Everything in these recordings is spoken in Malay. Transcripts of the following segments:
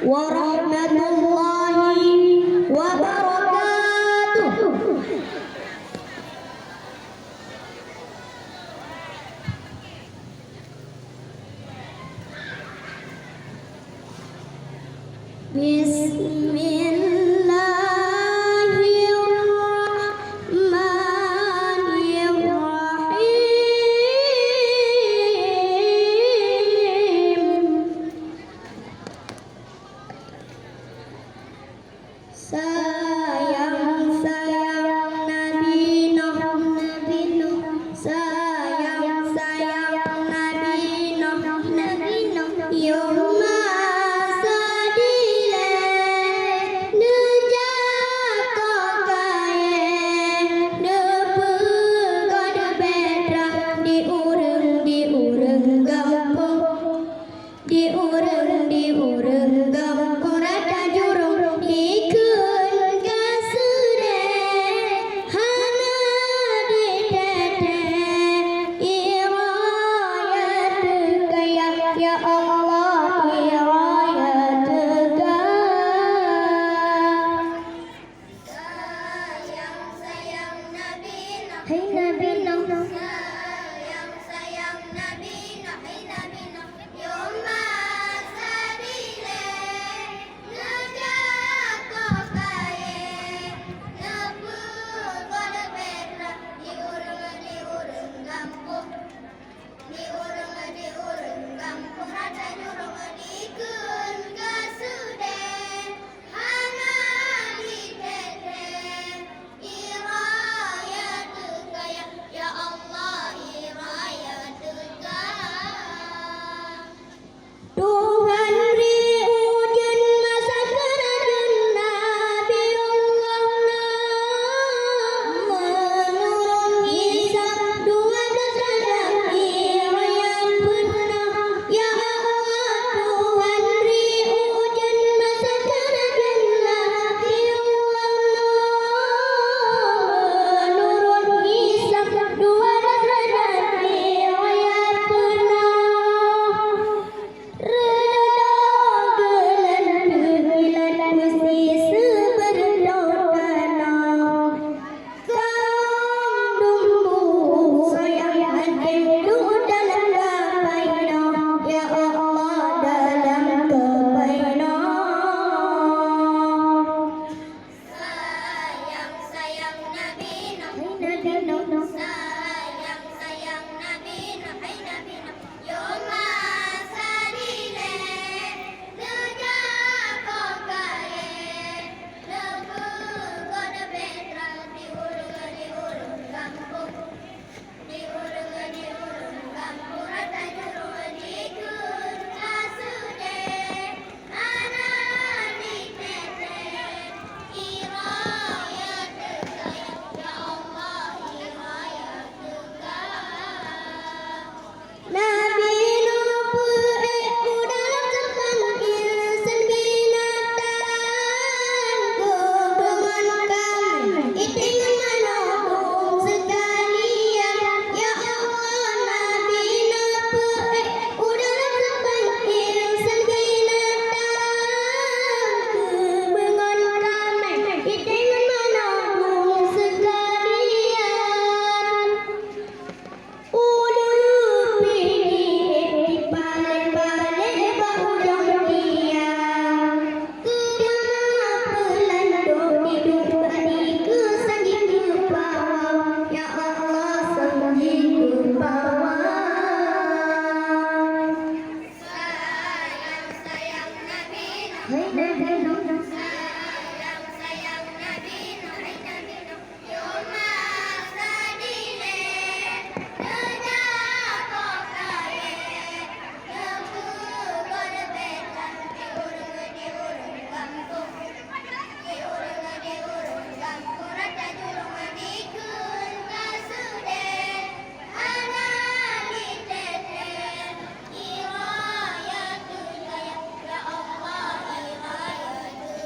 warahmatullahi wabarakatuh. Sayang-sayang Nabi Nuh, sayang-sayang Nabi Nuh, yumma sadile nejako kaye depu god bedra diureng gampung rata jurung ikun kasure hana ditete irayat kaya ya Allah irayat sayang Nabi Nuh, hai Nabi Nuh, sayang Nabi Nuh, hai Nabi Nuh, yumma sadile nejako kaye nepu god bedra diureng gampung rata jurung ikun kasude hana ditete irayat kaya ya Allah irayat Tuhan beri ujian masa kerajaan Nabi Allah menurun hisab 12 rajab irayat benar ya Allah Tuhan beri ujian masa kerajaan Nabi Allah menurun hisab 12 rajab irayat benar sayang Nabi Nuh, sayang Nabi Nuh, hai Nabi Nuh, yumma sadile nejako kaye nepu god bedra diureng gampung rata jurung ikun kasude hana ditete irayat kaya ya Allah irayat Nabi Nuh dalam zaman insan binatang hubungan kami itingan manapun sekalian ya Allah Nabi Nuh dalam zaman insan binatang hubungan kami itingan manapun sekalian ulun pilih balik-balik baudang dia kudama pelanduk hidup adik kesanji ke bawah ya Allah sanji ke bawah sayang Nabi Nuh, hai Nabi Nuh, sayang Nabi Nuh, hai Nabi Nuh, yumma sadile nejako kaye nepu god bedra diureng gampung rata jurung ikun kasude hana ditete irayat kaya ya Allah irayat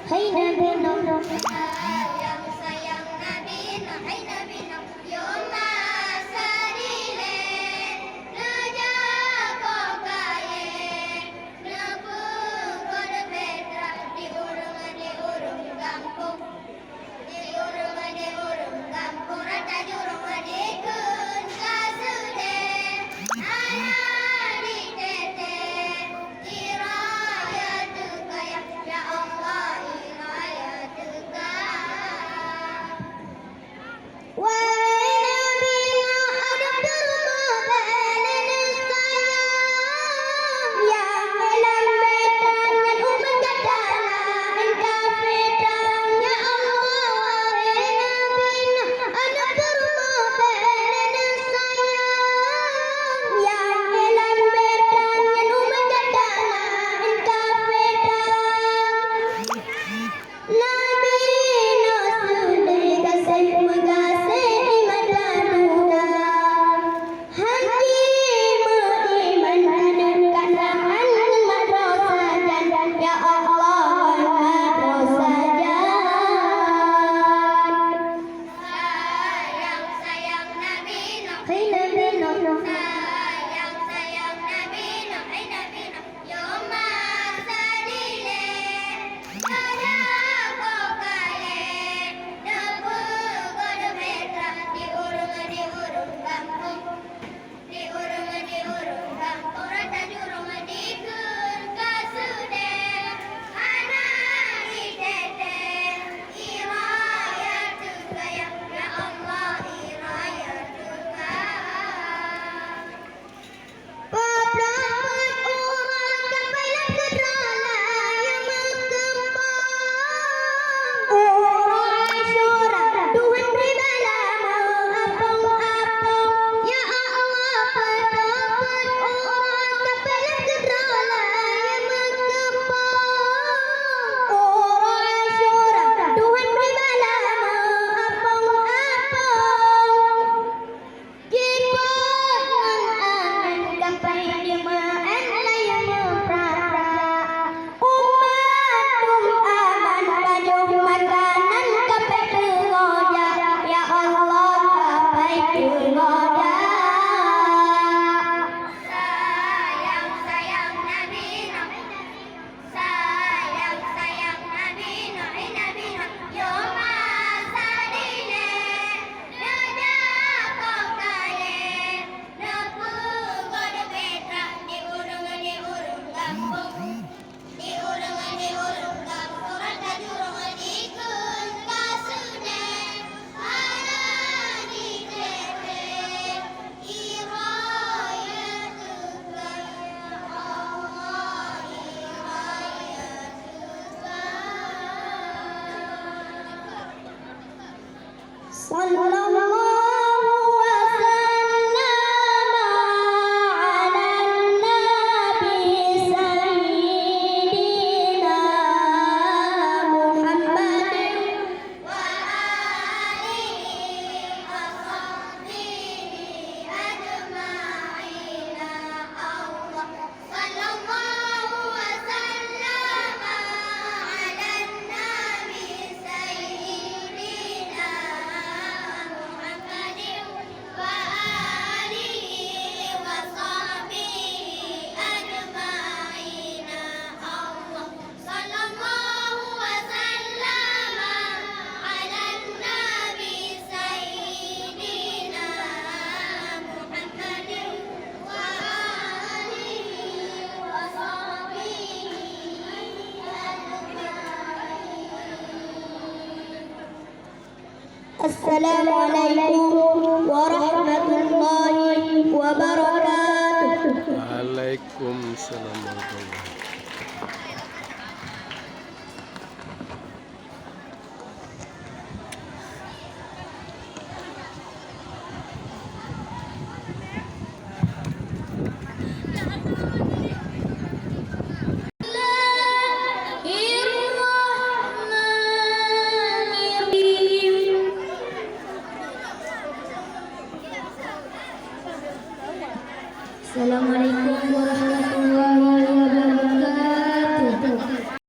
Hai Nabi Nuh, sayang sayang Nabi Nuh, hai Nabi Nuh, yo masarile, naja kokaye, nabu kod petra di urung kampung, rata jurung di kun kasude, di tete, iraya tukaya, ya Allah iraya tukaya. Wahai Nabi Nuh, ada derma belen sayang, yang dalam betanya umat kadana engkau betanya Allah. Wahai Nabi Nuh, ada derma belen sayang, yang dalam betanya umat kadana engkau betanya. Nabi Nuh sudah kasih mengasih madanuda, hati mengimankan katakan madrasajan, ya Allah madrasajan. Sayang sayang Nabi Nuh, hai Nabi Nuh, sayang sayang Nabi Nuh, hai Nabi Nuh, yo masarile, naja kokaye, nabu kod petra di urung kampung, rata jurung di kun kasude, di tete, iraya tukaya, ya Allah iraya tukaya. Beberapa orang kepala kedala yang berkembang, orang syura Tuhan beri balamu apung-apung, ya Allah pendapat orang kepala kedala yang berkembang, orang syura Tuhan beri balamu apung-apung. Sayang sayang Nabi Nuh, sayang sayang Nabi Nuh, hai Nabi Nuh, yo masarile, naja kokaye, nabu kod petra di urung kampung, rata jurung di kun kasude, di tete, iraya tukaya, Allah iraya tukaya. Sallallahu wasallam ala nabi sayyidina Muhammadin wa alihi wa sahbihi ajma'ina. Allah sallallahu wasallam ala nabi sayyidina Muhammadin wa alihi wa sahbihi ajma'ina. Allah sallallahu wasallam ala nabi sayyidina Muhammadin wa alihi wa sahbihi ajma'in. Assalamualaikum warahmatullahi wabarakatuh. Waalaikumsalam warahmatullahi wabarakatuh.